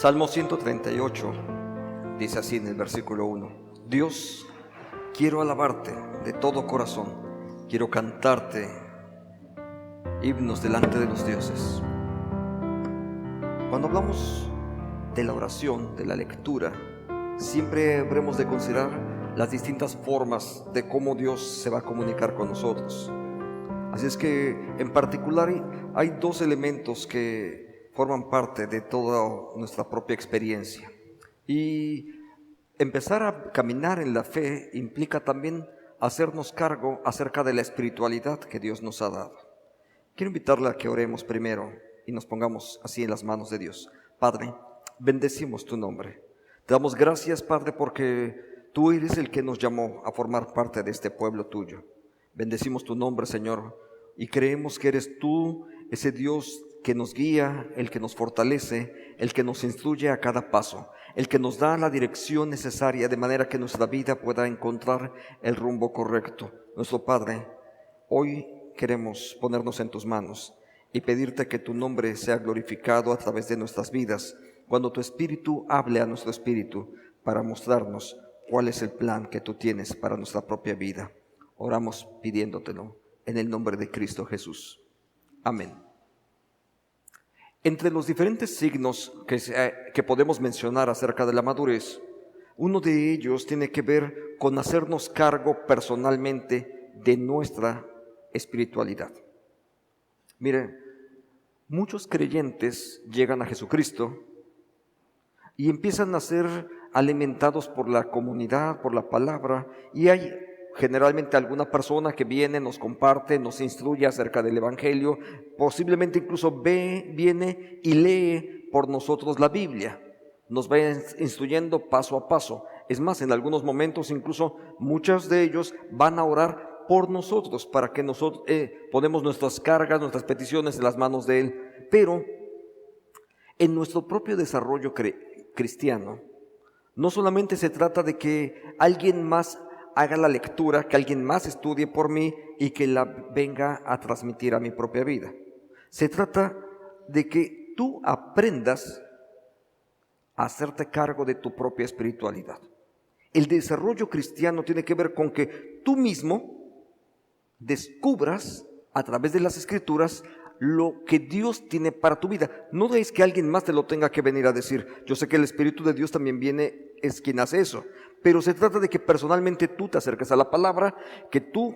Salmo 138 dice así en el versículo 1: Dios, quiero alabarte de todo corazón, quiero cantarte himnos delante de los dioses. Cuando hablamos de la oración, de la lectura, siempre habremos de considerar las distintas formas de cómo Dios se va a comunicar con nosotros. Así es que en particular hay dos elementos que forman parte de toda nuestra propia experiencia. Y empezar a caminar en la fe implica también hacernos cargo acerca de la espiritualidad que Dios nos ha dado. Quiero invitarle a que oremos primero y nos pongamos así en las manos de Dios. Padre, bendecimos tu nombre. Te damos gracias, Padre, porque tú eres el que nos llamó a formar parte de este pueblo tuyo. Bendecimos tu nombre, Señor, y creemos que eres tú, ese Dios que nos guía, el que nos fortalece, el que nos instruye a cada paso, el que nos da la dirección necesaria de manera que nuestra vida pueda encontrar el rumbo correcto. Nuestro Padre, hoy queremos ponernos en tus manos y pedirte que tu nombre sea glorificado a través de nuestras vidas, cuando tu Espíritu hable a nuestro espíritu para mostrarnos cuál es el plan que tú tienes para nuestra propia vida. Oramos pidiéndotelo en el nombre de Cristo Jesús. Amén. Entre los diferentes signos que podemos mencionar acerca de la madurez, uno de ellos tiene que ver con hacernos cargo personalmente de nuestra espiritualidad. Mire, muchos creyentes llegan a Jesucristo y empiezan a ser alimentados por la comunidad, por la palabra, y hay generalmente alguna persona que viene, nos comparte, nos instruye acerca del Evangelio, posiblemente incluso viene y lee por nosotros la Biblia, nos va instruyendo paso a paso. Es más, en algunos momentos incluso muchos de ellos van a orar por nosotros para que nosotros ponemos nuestras cargas, nuestras peticiones en las manos de Él. Pero en nuestro propio desarrollo cristiano, no solamente se trata de que alguien más haga la lectura, que alguien más estudie por mí y que la venga a transmitir a mi propia vida. Se trata de que tú aprendas a hacerte cargo de tu propia espiritualidad. El desarrollo cristiano tiene que ver con que tú mismo descubras a través de las Escrituras lo que Dios tiene para tu vida. No es que alguien más te lo tenga que venir a decir. Yo sé que el Espíritu de Dios también viene, es quien hace eso, pero se trata de que personalmente tú te acerques a la palabra, que tú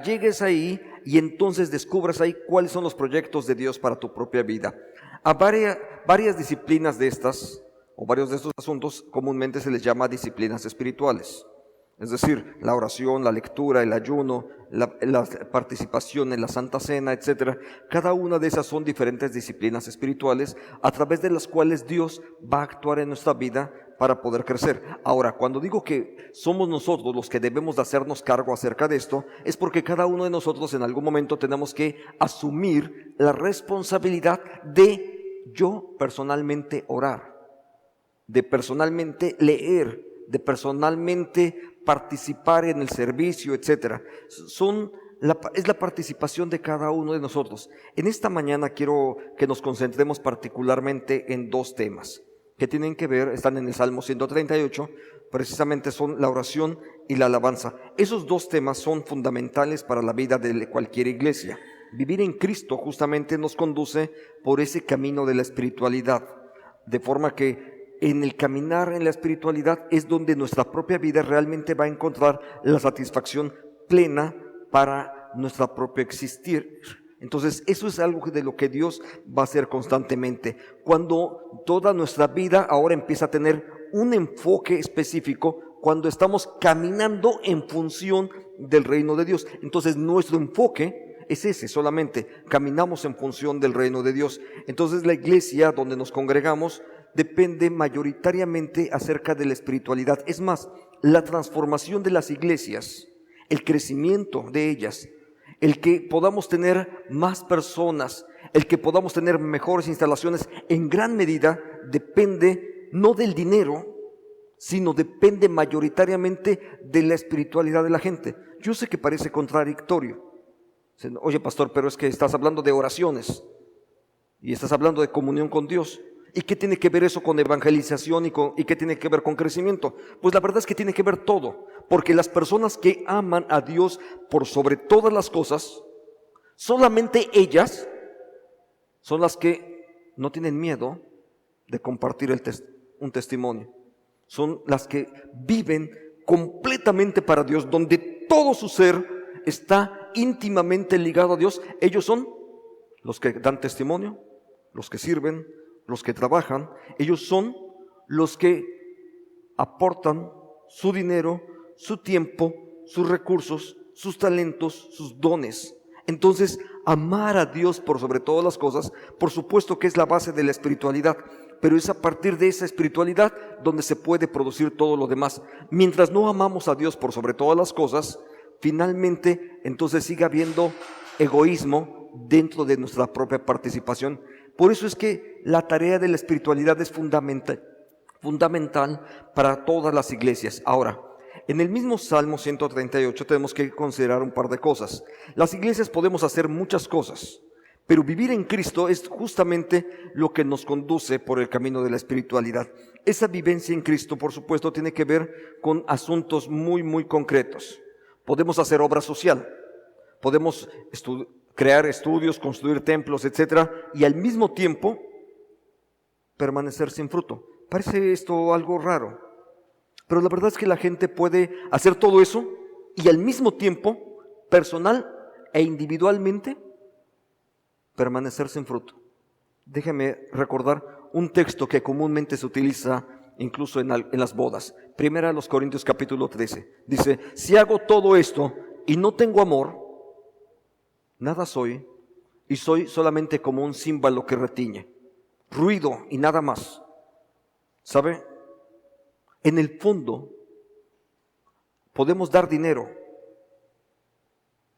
llegues ahí y entonces descubras ahí cuáles son los proyectos de Dios para tu propia vida. A varias disciplinas de estas, o varios de estos asuntos, comúnmente se les llama disciplinas espirituales. Es decir, la oración, la lectura, el ayuno, la participación en la Santa Cena, etc. Cada una de esas son diferentes disciplinas espirituales a través de las cuales Dios va a actuar en nuestra vida para poder crecer. Ahora, cuando digo que somos nosotros los que debemos de hacernos cargo acerca de esto, es porque cada uno de nosotros en algún momento tenemos que asumir la responsabilidad de yo personalmente orar, de personalmente leer, de personalmente participar en el servicio, etc. Es la participación de cada uno de nosotros. En esta mañana quiero que nos concentremos particularmente en dos temas que tienen que ver, están en el Salmo 138, precisamente son la oración y la alabanza. Esos dos temas son fundamentales para la vida de cualquier iglesia. Vivir en Cristo justamente nos conduce por ese camino de la espiritualidad, de forma que en el caminar en la espiritualidad es donde nuestra propia vida realmente va a encontrar la satisfacción plena para nuestra propia existir. Entonces eso es algo de lo que Dios va a hacer constantemente. Cuando toda nuestra vida ahora empieza a tener un enfoque específico, cuando estamos caminando en función del reino de Dios. Entonces nuestro enfoque es ese solamente, caminamos en función del reino de Dios. Entonces la iglesia donde nos congregamos depende mayoritariamente acerca de la espiritualidad. Es más, la transformación de las iglesias, el crecimiento de ellas, el que podamos tener más personas, el que podamos tener mejores instalaciones, en gran medida depende no del dinero, sino depende mayoritariamente de la espiritualidad de la gente. Yo sé que parece contradictorio. Oye, pastor, pero es que estás hablando de oraciones y estás hablando de comunión con Dios. ¿Y qué tiene que ver eso con evangelización y qué tiene que ver con crecimiento? Pues la verdad es que tiene que ver todo, porque las personas que aman a Dios por sobre todas las cosas, solamente ellas son las que no tienen miedo de compartir un testimonio. Son las que viven completamente para Dios, donde todo su ser está íntimamente ligado a Dios. Ellos son los que dan testimonio, los que sirven, los que trabajan. Ellos son los que aportan su dinero, su tiempo, sus recursos, sus talentos, sus dones. Entonces, amar a Dios por sobre todas las cosas, por supuesto que es la base de la espiritualidad, pero es a partir de esa espiritualidad donde se puede producir todo lo demás. Mientras no amamos a Dios por sobre todas las cosas, finalmente entonces sigue habiendo egoísmo dentro de nuestra propia participación. Por eso es que la tarea de la espiritualidad es fundamental para todas las iglesias. Ahora, en el mismo Salmo 138 tenemos que considerar un par de cosas. Las iglesias podemos hacer muchas cosas, pero vivir en Cristo es justamente lo que nos conduce por el camino de la espiritualidad. Esa vivencia en Cristo, por supuesto, tiene que ver con asuntos muy, muy concretos. Podemos hacer obra social, podemos crear estudios, construir templos, etcétera, y al mismo tiempo permanecer sin fruto. Parece esto algo raro, pero la verdad es que la gente puede hacer todo eso y al mismo tiempo, personal e individualmente, permanecer sin fruto. Déjeme recordar un texto que comúnmente se utiliza incluso en las bodas. Primera a los Corintios capítulo 13. Dice, si hago todo esto y no tengo amor, nada soy, y soy solamente como un címbalo que retiñe, ruido y nada más. ¿Sabe? En el fondo, podemos dar dinero.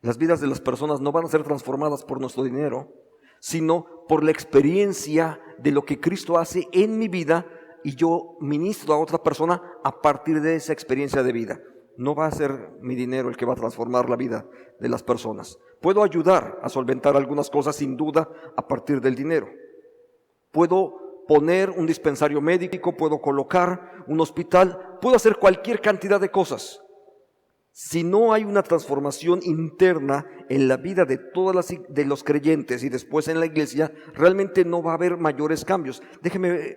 Las vidas de las personas no van a ser transformadas por nuestro dinero, sino por la experiencia de lo que Cristo hace en mi vida y yo ministro a otra persona a partir de esa experiencia de vida. No va a ser mi dinero el que va a transformar la vida de las personas. Puedo ayudar a solventar algunas cosas sin duda a partir del dinero. Puedo poner un dispensario médico, puedo colocar un hospital, puedo hacer cualquier cantidad de cosas. Si no hay una transformación interna en la vida de de los creyentes y después en la iglesia, realmente no va a haber mayores cambios. Déjeme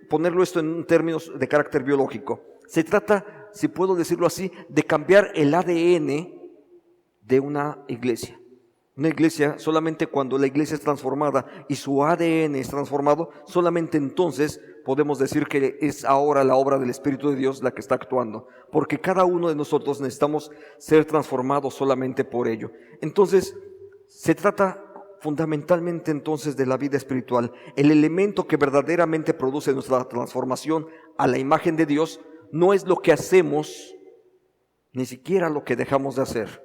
ponerlo esto en términos de carácter biológico. Se trata, si puedo decirlo así, de cambiar el ADN de una iglesia. Una iglesia, solamente cuando la iglesia es transformada y su ADN es transformado, solamente entonces podemos decir que es ahora la obra del Espíritu de Dios la que está actuando, porque cada uno de nosotros necesitamos ser transformados solamente por ello. Entonces, se trata fundamentalmente entonces de la vida espiritual. El elemento que verdaderamente produce nuestra transformación a la imagen de Dios no es lo que hacemos, ni siquiera lo que dejamos de hacer.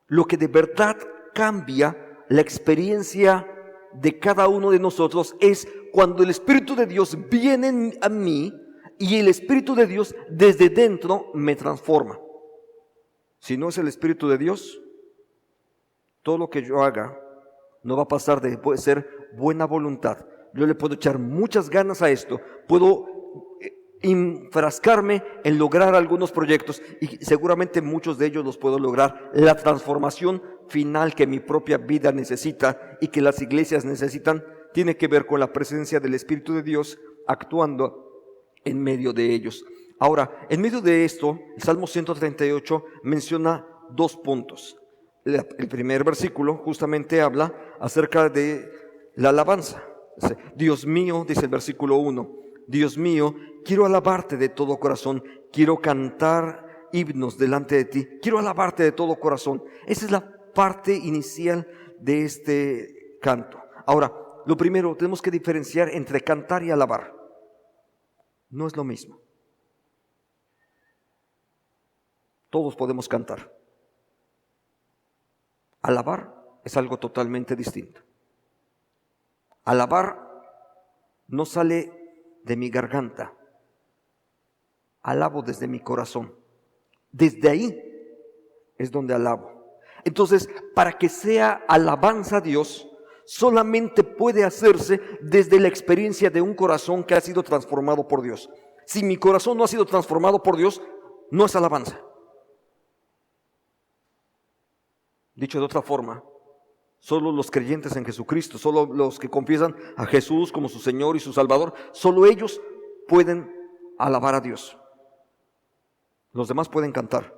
Lo que de verdad cambia la experiencia de cada uno de nosotros es cuando el Espíritu de Dios viene a mí y el Espíritu de Dios desde dentro me transforma. Si no es el Espíritu de Dios, todo lo que yo haga no va a pasar de ser buena voluntad. Yo le puedo echar muchas ganas a esto, puedo enfrascarme en lograr algunos proyectos y seguramente muchos de ellos los puedo lograr. La transformación final que mi propia vida necesita y que las iglesias necesitan tiene que ver con la presencia del Espíritu de Dios actuando en medio de ellos. Ahora, en medio de esto, el Salmo 138 menciona dos puntos. El primer versículo justamente habla acerca de la alabanza. Dios mío, dice el versículo 1, Dios mío, quiero alabarte de todo corazón, quiero cantar himnos delante de ti, quiero alabarte de todo corazón. Esa es la parte inicial de este canto. Ahora, lo primero, tenemos que diferenciar entre cantar y alabar. No es lo mismo. Todos podemos cantar. Alabar es algo totalmente distinto. Alabar no sale de mi garganta. Alabo desde mi corazón. Desde ahí es donde alabo. Entonces, para que sea alabanza a Dios, solamente puede hacerse desde la experiencia de un corazón que ha sido transformado por Dios. Si mi corazón no ha sido transformado por Dios, no es alabanza. Dicho de otra forma, solo los creyentes en Jesucristo, solo los que confiesan a Jesús como su Señor y su Salvador, solo ellos pueden alabar a Dios. Los demás pueden cantar.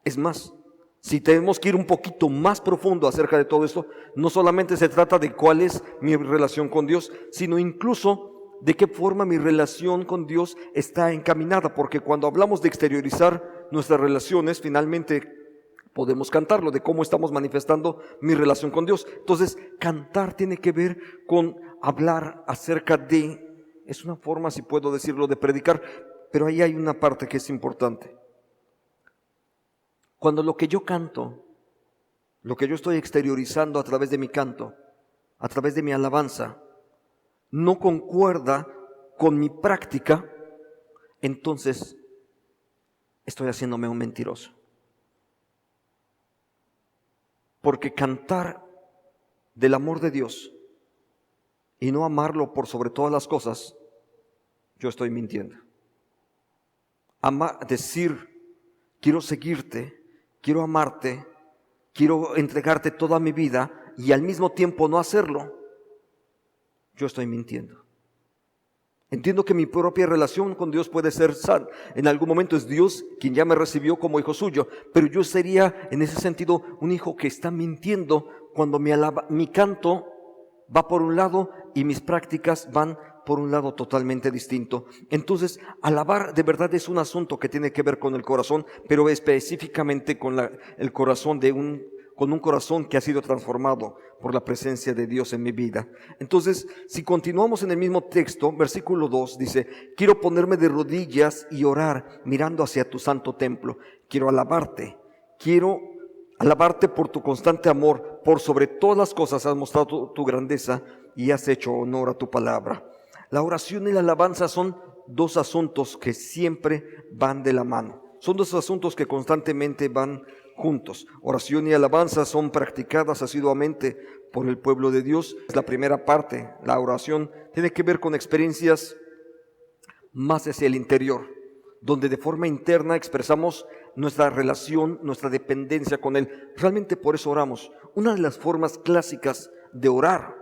Es más, si tenemos que ir un poquito más profundo acerca de todo esto, no solamente se trata de cuál es mi relación con Dios, sino incluso de qué forma mi relación con Dios está encaminada, porque cuando hablamos de exteriorizar nuestras relaciones, finalmente podemos cantarlo, de cómo estamos manifestando mi relación con Dios. Entonces, cantar tiene que ver con hablar acerca de, es una forma, si puedo decirlo, de predicar, pero ahí hay una parte que es importante. Cuando lo que yo canto, lo que yo estoy exteriorizando a través de mi canto, a través de mi alabanza, no concuerda con mi práctica, entonces estoy haciéndome un mentiroso. Porque cantar del amor de Dios y no amarlo por sobre todas las cosas, yo estoy mintiendo. Decir, quiero seguirte, quiero amarte, quiero entregarte toda mi vida y al mismo tiempo no hacerlo, yo estoy mintiendo. Entiendo que mi propia relación con Dios puede ser sana. En algún momento es Dios quien ya me recibió como hijo suyo, pero yo sería en ese sentido un hijo que está mintiendo cuando mi canto va por un lado y mis prácticas van por un lado totalmente distinto. Entonces, alabar de verdad es un asunto que tiene que ver con el corazón, pero específicamente con el corazón con un corazón que ha sido transformado por la presencia de Dios en mi vida. Entonces, si continuamos en el mismo texto, versículo 2 dice, quiero ponerme de rodillas y orar mirando hacia tu santo templo. Quiero alabarte por tu constante amor, por sobre todas las cosas has mostrado tu grandeza y has hecho honor a tu palabra. La oración y la alabanza son dos asuntos que siempre van de la mano. Son dos asuntos que constantemente van juntos. Oración y alabanza son practicadas asiduamente por el pueblo de Dios. Es la primera parte. La oración tiene que ver con experiencias más hacia el interior, donde de forma interna expresamos nuestra relación, nuestra dependencia con Él. Realmente por eso oramos. Una de las formas clásicas de orar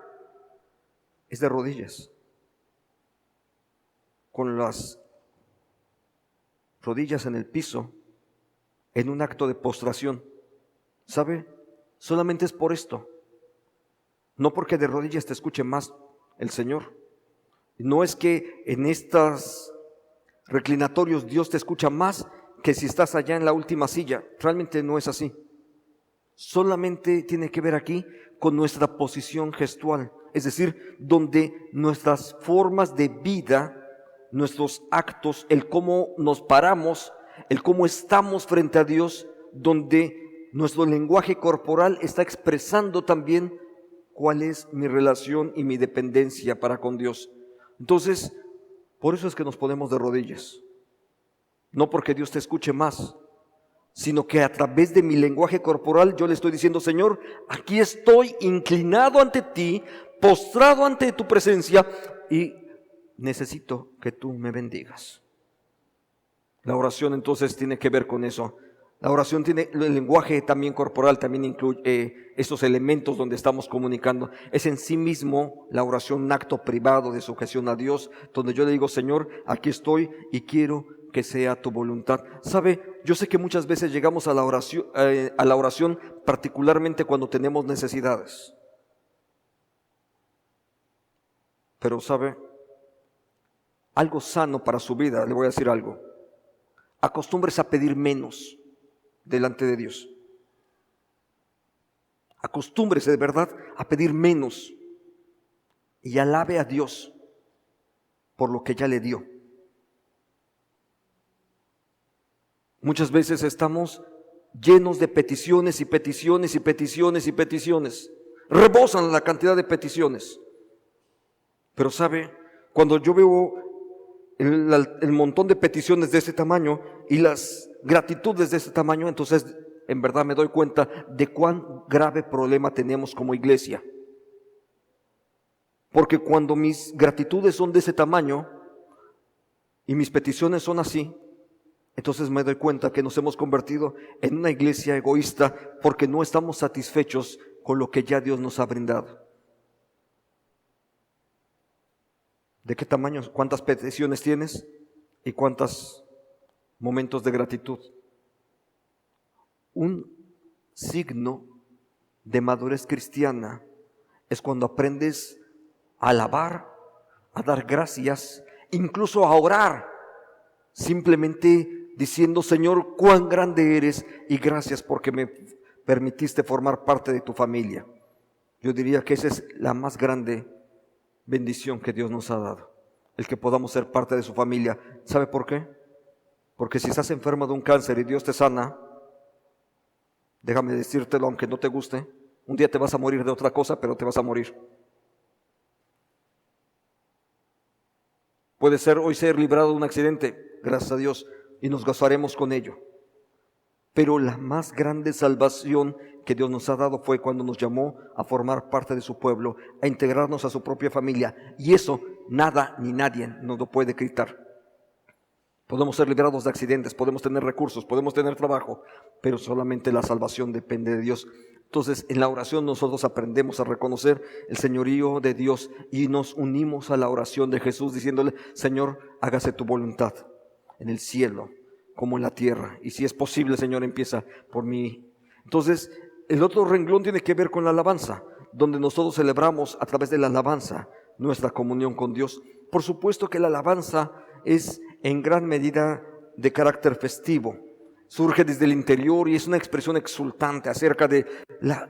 es de rodillas, con las rodillas en el piso, en un acto de postración. ¿Sabe? Solamente es por esto. No porque de rodillas te escuche más el Señor. No es que en estos reclinatorios Dios te escucha más que si estás allá en la última silla. Realmente no es así. Solamente tiene que ver aquí con nuestra posición gestual. Es decir, donde nuestras formas de vida, nuestros actos, el cómo nos paramos, el cómo estamos frente a Dios, donde nuestro lenguaje corporal está expresando también cuál es mi relación y mi dependencia para con Dios. Entonces, por eso es que nos ponemos de rodillas. No porque Dios te escuche más, sino que a través de mi lenguaje corporal yo le estoy diciendo, Señor, aquí estoy inclinado ante ti, postrado ante tu presencia y necesito que tú me bendigas. La oración entonces tiene que ver con eso. La oración tiene el lenguaje también corporal, también incluye esos elementos donde estamos comunicando. Es en sí mismo la oración un acto privado de sujeción a Dios, donde yo le digo, Señor, aquí estoy y quiero que sea tu voluntad. ¿Sabe? Yo sé que muchas veces llegamos a la oración particularmente cuando tenemos necesidades. Pero ¿sabe? Algo sano para su vida, le voy a decir algo. Acostúmbrese a pedir menos delante de Dios. Acostúmbrese de verdad a pedir menos y alabe a Dios por lo que ya le dio. Muchas veces estamos llenos de peticiones y peticiones y peticiones y peticiones. Rebosan la cantidad de peticiones. Pero ¿sabe? Cuando yo veo el montón de peticiones de ese tamaño y las gratitudes de ese tamaño, entonces en verdad me doy cuenta de cuán grave problema tenemos como iglesia. Porque cuando mis gratitudes son de ese tamaño y mis peticiones son así, entonces me doy cuenta que nos hemos convertido en una iglesia egoísta porque no estamos satisfechos con lo que ya Dios nos ha brindado. ¿De qué tamaño? ¿Cuántas peticiones tienes? ¿Y cuántos momentos de gratitud? Un signo de madurez cristiana es cuando aprendes a alabar, a dar gracias, incluso a orar, simplemente diciendo: Señor, cuán grande eres y gracias porque me permitiste formar parte de tu familia. Yo diría que esa es la más grande bendición que Dios nos ha dado, el que podamos ser parte de su familia. ¿Sabe por qué? Porque si estás enfermo de un cáncer y Dios te sana, déjame decírtelo aunque no te guste, un día te vas a morir de otra cosa, pero te vas a morir. Puede ser hoy ser librado de un accidente, gracias a Dios, y nos gozaremos con ello. Pero la más grande salvación que Dios nos ha dado fue cuando nos llamó a formar parte de su pueblo, a integrarnos a su propia familia. Y eso nada ni nadie nos lo puede quitar. Podemos ser liberados de accidentes, podemos tener recursos, podemos tener trabajo, pero solamente la salvación depende de Dios. Entonces, en la oración nosotros aprendemos a reconocer el señorío de Dios y nos unimos a la oración de Jesús diciéndole: Señor, hágase tu voluntad en el cielo como en la tierra. Y si es posible, Señor, empieza por mí. Entonces, el otro renglón tiene que ver con la alabanza, donde nosotros celebramos a través de la alabanza nuestra comunión con Dios. Por supuesto que la alabanza es en gran medida de carácter festivo. Surge desde el interior y es una expresión exultante acerca de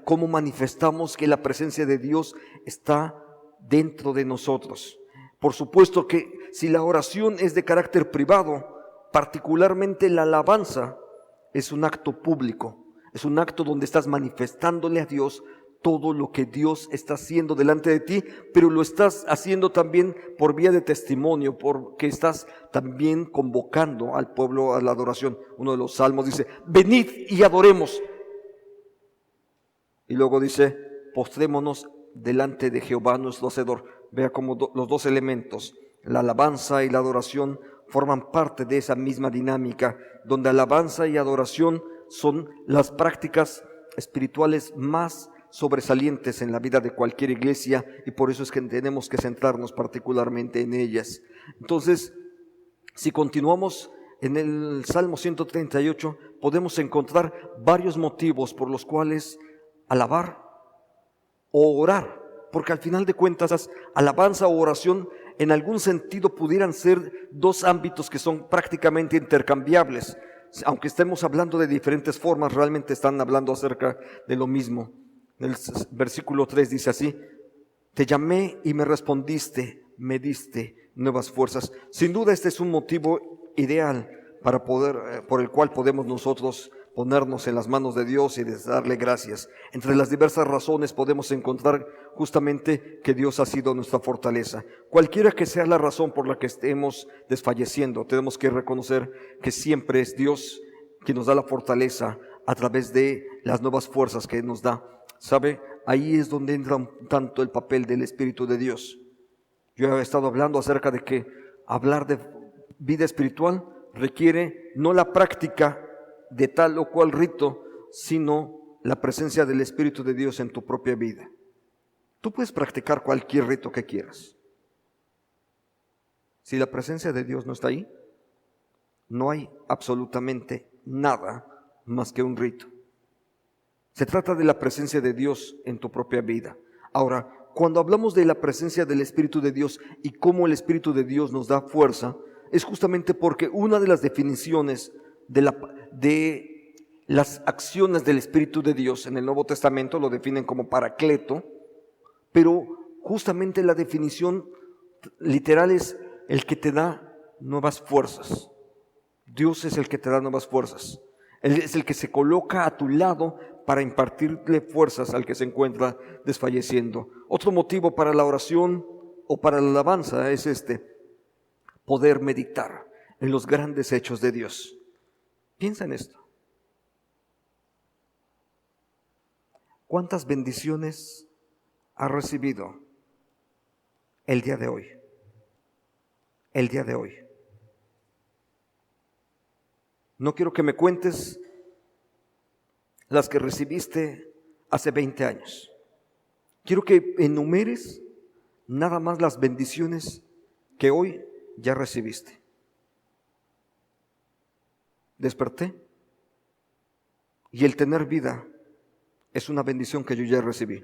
cómo manifestamos que la presencia de Dios está dentro de nosotros. Por supuesto que si la oración es de carácter privado, particularmente la alabanza es un acto público, es un acto donde estás manifestándole a Dios todo lo que Dios está haciendo delante de ti, pero lo estás haciendo también por vía de testimonio, porque estás también convocando al pueblo a la adoración. Uno de los salmos dice: venid y adoremos. Y luego dice: postrémonos delante de Jehová nuestro Hacedor. Vea cómo los dos elementos, la alabanza y la adoración, forman parte de esa misma dinámica, donde alabanza y adoración son las prácticas espirituales más sobresalientes en la vida de cualquier iglesia, y por eso es que tenemos que centrarnos particularmente en ellas. Entonces, si continuamos en el Salmo 138, podemos encontrar varios motivos por los cuales alabar o orar, porque al final de cuentas, alabanza o oración en algún sentido pudieran ser dos ámbitos que son prácticamente intercambiables. Aunque estemos hablando de diferentes formas, realmente están hablando acerca de lo mismo. El versículo 3 dice así: te llamé y me respondiste, me diste nuevas fuerzas. Sin duda este es un motivo ideal para por el cual podemos nosotros ponernos en las manos de Dios y darle gracias. Entre las diversas razones podemos encontrar justamente que Dios ha sido nuestra fortaleza. Cualquiera que sea la razón por la que estemos desfalleciendo, tenemos que reconocer que siempre es Dios quien nos da la fortaleza a través de las nuevas fuerzas que nos da. ¿Sabe? Ahí es donde entra tanto el papel del Espíritu de Dios. Yo he estado hablando acerca de que hablar de vida espiritual requiere no la práctica de tal o cual rito, sino la presencia del Espíritu de Dios en tu propia vida. Tú puedes practicar cualquier rito que quieras. Si la presencia de Dios no está ahí, no hay absolutamente nada más que un rito. Se trata de la presencia de Dios en tu propia vida. Ahora, cuando hablamos de la presencia del Espíritu de Dios y cómo el Espíritu de Dios nos da fuerza, es justamente porque una de las definiciones de las acciones del Espíritu de Dios en el Nuevo Testamento lo definen como paracleto, pero justamente la definición literal es el que te da nuevas fuerzas. Dios es el que te da nuevas fuerzas. Él es el que se coloca a tu lado para impartirle fuerzas al que se encuentra desfalleciendo. Otro motivo para la oración o para la alabanza es poder meditar en los grandes hechos de Dios. Piensa en esto. ¿Cuántas bendiciones has recibido el día de hoy? El día de hoy. No quiero que me cuentes las que recibiste hace 20 años. Quiero que enumeres nada más las bendiciones que hoy ya recibiste. Desperté y el tener vida es una bendición que yo ya recibí.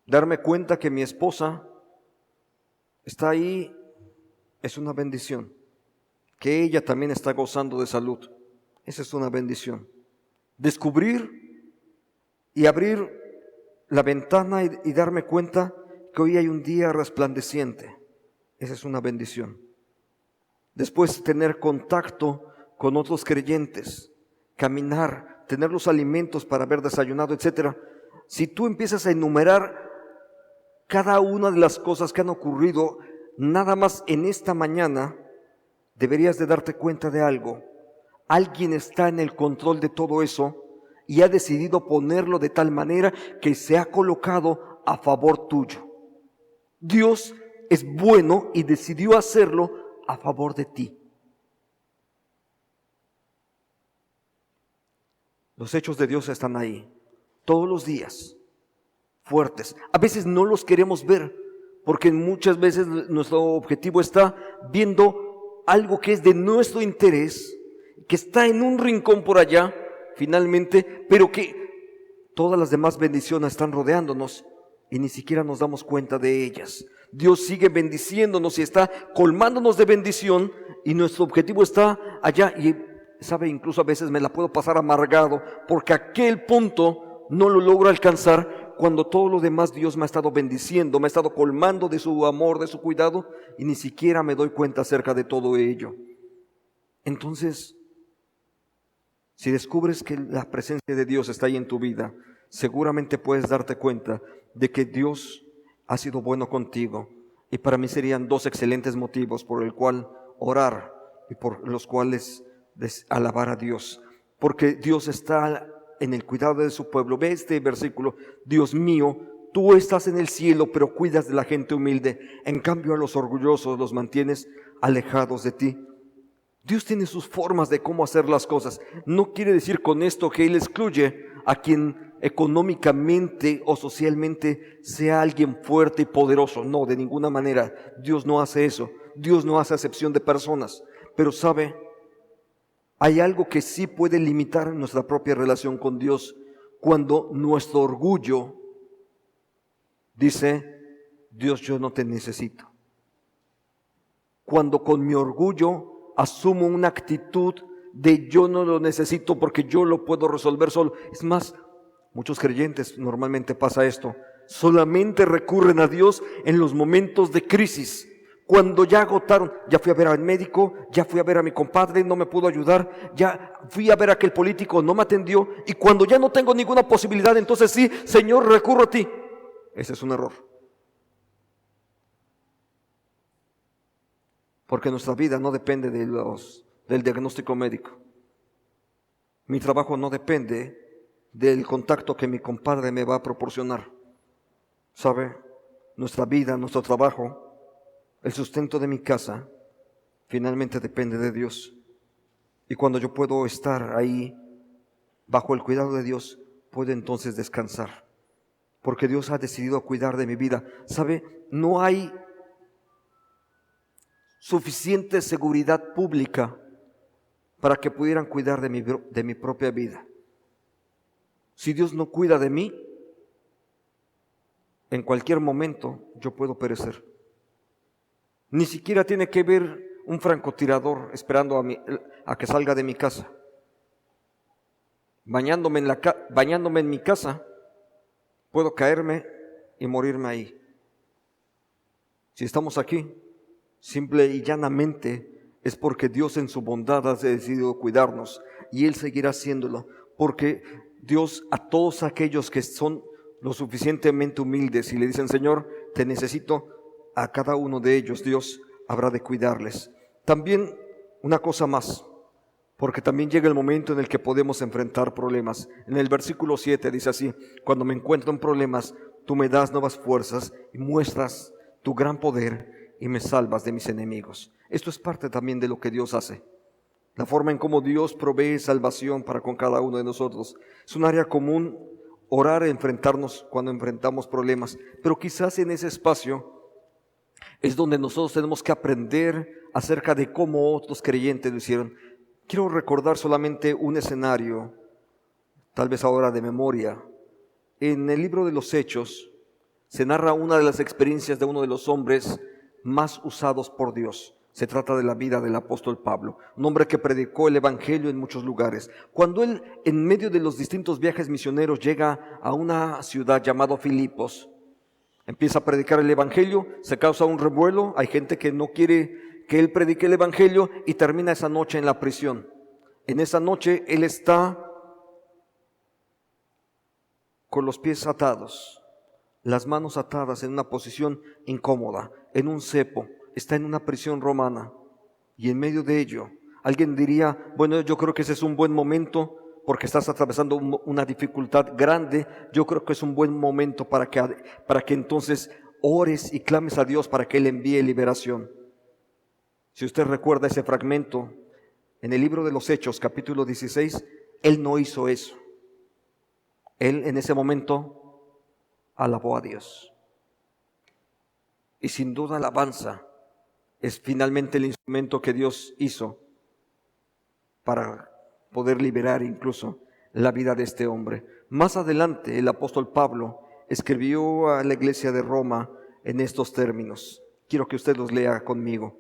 Darme cuenta que mi esposa está ahí es una bendición. Que ella también está gozando de salud, esa es una bendición. Descubrir y abrir la ventana y darme cuenta que hoy hay un día resplandeciente, esa es una bendición. Después tener contacto con otros creyentes, caminar, tener los alimentos para haber desayunado, etc. Si tú empiezas a enumerar cada una de las cosas que han ocurrido nada más en esta mañana, deberías de darte cuenta de algo. Alguien está en el control de todo eso y ha decidido ponerlo de tal manera que se ha colocado a favor tuyo. Dios es bueno y decidió hacerlo a favor de ti. Los hechos de Dios están ahí, todos los días, fuertes. A veces no los queremos ver, porque muchas veces nuestro objetivo está viendo algo que es de nuestro interés, que está en un rincón por allá, finalmente, pero que todas las demás bendiciones están rodeándonos y ni siquiera nos damos cuenta de ellas. Dios sigue bendiciéndonos y está colmándonos de bendición y nuestro objetivo está allá. Y sabe, incluso a veces me la puedo pasar amargado porque aquel punto no lo logro alcanzar cuando todo lo demás Dios me ha estado bendiciendo, me ha estado colmando de su amor, de su cuidado y ni siquiera me doy cuenta acerca de todo ello. Entonces, si descubres que la presencia de Dios está ahí en tu vida, seguramente puedes darte cuenta de que Dios ha sido bueno contigo. Y para mí serían dos excelentes motivos por el cual orar y por los cuales alabar a Dios. Porque Dios está en el cuidado de su pueblo. Ve este versículo: Dios mío, tú estás en el cielo, pero cuidas de la gente humilde. En cambio, a los orgullosos los mantienes alejados de ti. Dios tiene sus formas de cómo hacer las cosas. No quiere decir con esto que Él excluye a quien económicamente o socialmente sea alguien fuerte y poderoso. No, de ninguna manera. Dios no hace eso. Dios no hace acepción de personas. Pero sabe, hay algo que sí puede limitar nuestra propia relación con Dios. Cuando nuestro orgullo dice: Dios, yo no te necesito. Cuando con mi orgullo asumo una actitud de yo no lo necesito porque yo lo puedo resolver solo. Es más, muchos creyentes normalmente pasa esto. Solamente recurren a Dios en los momentos de crisis. Cuando ya agotaron, ya fui a ver al médico, ya fui a ver a mi compadre, no me pudo ayudar, ya fui a ver a aquel político, no me atendió. Y cuando ya no tengo ninguna posibilidad, entonces sí, Señor, recurro a ti. Ese es un error. Porque nuestra vida no depende del diagnóstico médico. Mi trabajo no depende del contacto que mi compadre me va a proporcionar. ¿Sabe? Nuestra vida, nuestro trabajo, el sustento de mi casa, finalmente depende de Dios. Y cuando yo puedo estar ahí, bajo el cuidado de Dios, puedo entonces descansar. Porque Dios ha decidido cuidar de mi vida. ¿Sabe? No hay suficiente seguridad pública para que pudieran cuidar de mi propia vida. Si Dios no cuida de mí, en cualquier momento yo puedo perecer. Ni siquiera tiene que ver un francotirador esperando a que salga de mi casa. Bañándome en mi casa, puedo caerme y morirme ahí. Si estamos aquí, simple y llanamente es porque Dios en su bondad ha decidido cuidarnos y Él seguirá haciéndolo, porque Dios a todos aquellos que son lo suficientemente humildes y le dicen: Señor, te necesito, a cada uno de ellos Dios habrá de cuidarles. También una cosa más, porque también llega el momento en el que podemos enfrentar problemas. En el versículo 7 dice así: cuando me encuentro en problemas, tú me das nuevas fuerzas y muestras tu gran poder y me salvas de mis enemigos. Esto es parte también de lo que Dios hace. La forma en cómo Dios provee salvación para con cada uno de nosotros. Es un área común orar e enfrentarnos cuando enfrentamos problemas, pero quizás en ese espacio es donde nosotros tenemos que aprender acerca de cómo otros creyentes lo hicieron. Quiero recordar solamente un escenario, tal vez ahora de memoria. En el libro de los Hechos se narra una de las experiencias de uno de los hombres más usados por Dios. Se trata de la vida del apóstol Pablo, un hombre que predicó el evangelio en muchos lugares. Cuando él, en medio de los distintos viajes misioneros, llega a una ciudad llamada Filipos, empieza a predicar el evangelio, se causa un revuelo, hay gente que no quiere que él predique el evangelio y termina esa noche en la prisión. En esa noche él está con los pies atados, las manos atadas en una posición incómoda, en un cepo. Está en una prisión romana y en medio de ello alguien diría: bueno, yo creo que ese es un buen momento porque estás atravesando una dificultad grande. Yo creo que es un buen momento para que entonces ores y clames a Dios para que Él envíe liberación. Si usted recuerda ese fragmento en el libro de los Hechos, capítulo 16, Él no hizo eso. Él en ese momento alabó a Dios. Y sin duda alabanza es finalmente el instrumento que Dios hizo para poder liberar incluso la vida de este hombre. Más adelante el apóstol Pablo escribió a la iglesia de Roma en estos términos. Quiero que usted los lea conmigo.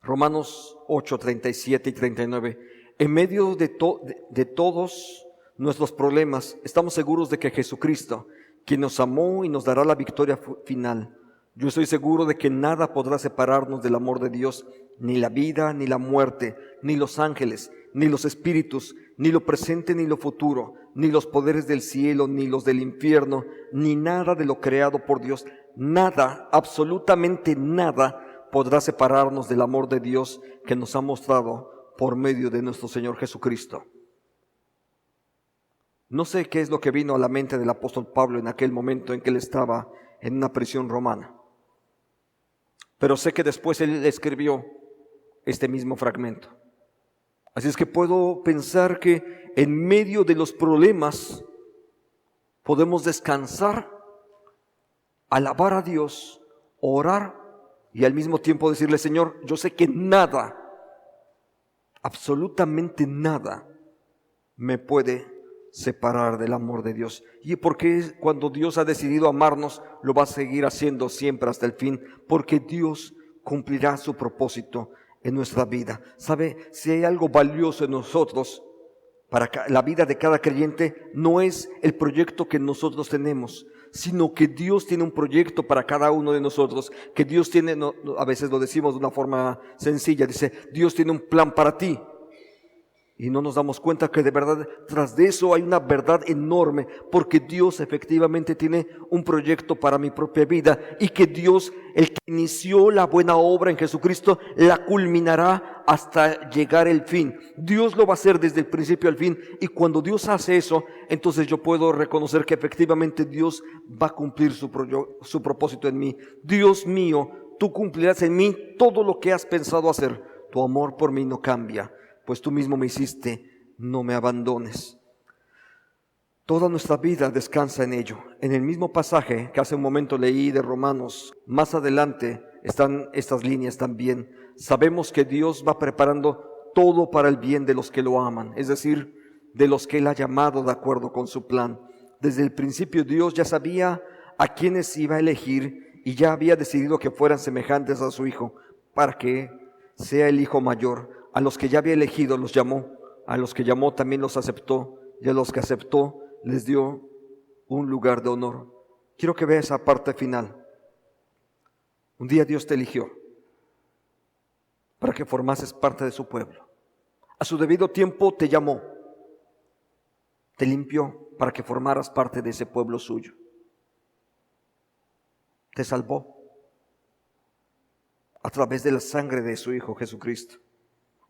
Romanos 8, 37 y 39. En medio de todos nuestros problemas, estamos seguros de que Jesucristo, quien nos amó y nos dará la victoria final. Yo estoy seguro de que nada podrá separarnos del amor de Dios, ni la vida, ni la muerte, ni los ángeles, ni los espíritus, ni lo presente, ni lo futuro, ni los poderes del cielo, ni los del infierno, ni nada de lo creado por Dios. Nada, absolutamente nada, podrá separarnos del amor de Dios que nos ha mostrado por medio de nuestro Señor Jesucristo. No sé qué es lo que vino a la mente del apóstol Pablo en aquel momento en que él estaba en una prisión romana, pero sé que después él escribió este mismo fragmento. Así es que puedo pensar que en medio de los problemas podemos descansar, alabar a Dios, orar y al mismo tiempo decirle: Señor, yo sé que nada, absolutamente nada, me puede separar del amor de Dios. Y porque cuando Dios ha decidido amarnos, lo va a seguir haciendo siempre hasta el fin, porque Dios cumplirá su propósito en nuestra vida. ¿Sabe? Si hay algo valioso en nosotros, para la vida de cada creyente, no es el proyecto que nosotros tenemos, sino que Dios tiene un proyecto para cada uno de nosotros, que Dios tiene, a veces lo decimos de una forma sencilla, dice: Dios tiene un plan para ti. Y no nos damos cuenta que de verdad tras de eso hay una verdad enorme, porque Dios efectivamente tiene un proyecto para mi propia vida, y que Dios, el que inició la buena obra en Jesucristo, la culminará hasta llegar el fin. Dios lo va a hacer desde el principio al fin, y cuando Dios hace eso, entonces yo puedo reconocer que efectivamente Dios va a cumplir su propósito en mí. Dios mío, tú cumplirás en mí todo lo que has pensado hacer. Tu amor por mí no cambia, pues tú mismo me hiciste, no me abandones. Toda nuestra vida descansa en ello. En el mismo pasaje que hace un momento leí de Romanos, más adelante están estas líneas también. Sabemos que Dios va preparando todo para el bien de los que lo aman, es decir, de los que Él ha llamado de acuerdo con su plan. Desde el principio Dios ya sabía a quienes iba a elegir y ya había decidido que fueran semejantes a su Hijo, para que sea el Hijo mayor. A los que ya había elegido los llamó, a los que llamó también los aceptó, y a los que aceptó les dio un lugar de honor. Quiero que vea esa parte final. Un día Dios te eligió para que formases parte de su pueblo. A su debido tiempo te llamó, te limpió para que formaras parte de ese pueblo suyo. Te salvó a través de la sangre de su Hijo Jesucristo.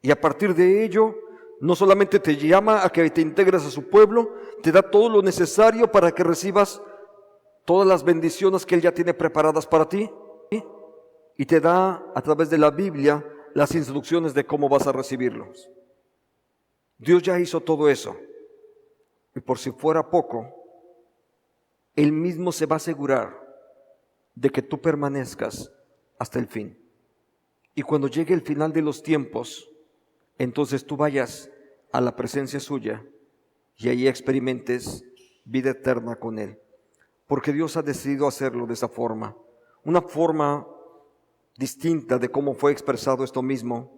Y a partir de ello, No solamente te llama a que te integres a su pueblo, te da todo lo necesario para que recibas todas las bendiciones que Él ya tiene preparadas para ti, y te da a través de la Biblia las instrucciones de cómo vas a recibirlos. Dios ya hizo todo eso, y por si fuera poco, Él mismo se va a asegurar de que tú permanezcas hasta el fin. Y cuando llegue el final de los tiempos, entonces tú vayas a la presencia suya y allí experimentes vida eterna con Él. Porque Dios ha decidido hacerlo de esa forma. Una forma distinta de cómo fue expresado esto mismo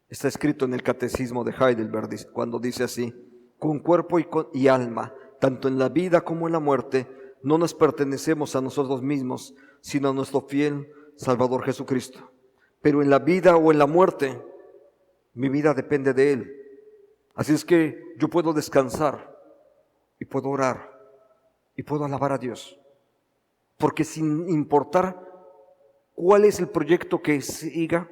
está escrito en el Catecismo de Heidelberg, cuando dice así: con cuerpo y alma, tanto en la vida como en la muerte, no nos pertenecemos a nosotros mismos, sino a nuestro fiel Salvador Jesucristo. Pero en la vida o en la muerte, mi vida depende de Él. Así es que yo puedo descansar y puedo orar y puedo alabar a Dios. Porque sin importar cuál es el proyecto que siga,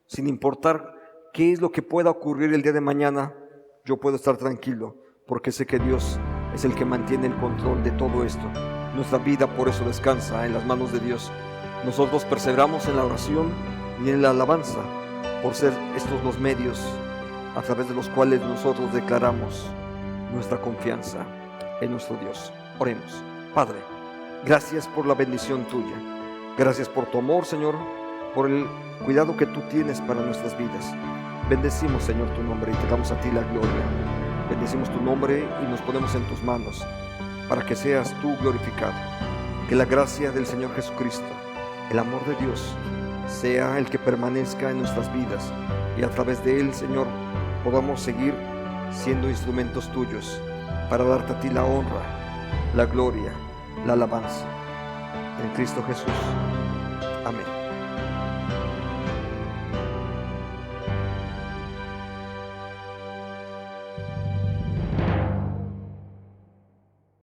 sin importar qué es lo que pueda ocurrir el día de mañana, yo puedo estar tranquilo, porque sé que Dios es el que mantiene el control de todo esto. Nuestra vida por eso descansa en las manos de Dios. Nosotros perseveramos en la oración y en la alabanza, por ser estos los medios a través de los cuales nosotros declaramos nuestra confianza en nuestro Dios. Oremos. Padre, gracias por la bendición tuya. Gracias por tu amor, Señor, por el cuidado que tú tienes para nuestras vidas. Bendecimos, Señor, tu nombre y te damos a ti la gloria. Bendecimos tu nombre y nos ponemos en tus manos para que seas tú glorificado. Que la gracia del Señor Jesucristo, el amor de Dios, sea el que permanezca en nuestras vidas y a través de Él, Señor, podamos seguir siendo instrumentos tuyos para darte a ti la honra, la gloria, la alabanza. En Cristo Jesús. Amén.